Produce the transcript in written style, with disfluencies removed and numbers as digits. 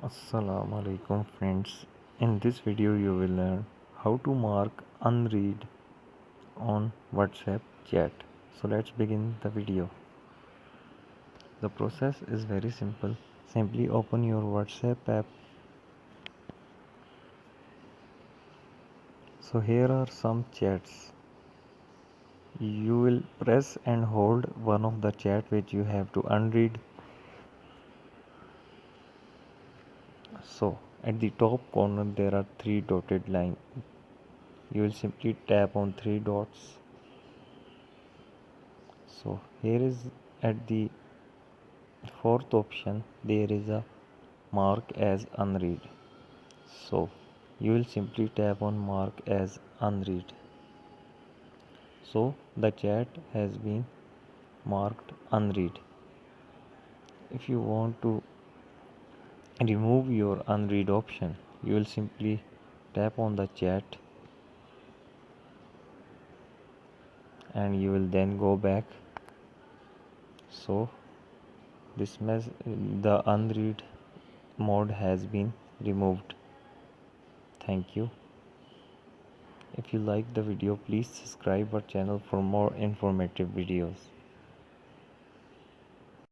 Assalamu alaikum friends. In this video you will learn how to mark unread on WhatsApp chat. So let's begin the video. The process is very simple. Simply open your WhatsApp app. So here are some chats. You will press and hold one of the chat which you have to unread. So at the top corner there are three dotted lines. You will simply tap on three dots. So here is at the fourth option there is a mark as unread. So you will simply tap on mark as unread. So the chat has been marked unread. If you want to remove your unread option, you will simply tap on the chat and you will then go back. So the unread mode has been removed. Thank you. If you like the video, please subscribe our channel for more informative videos.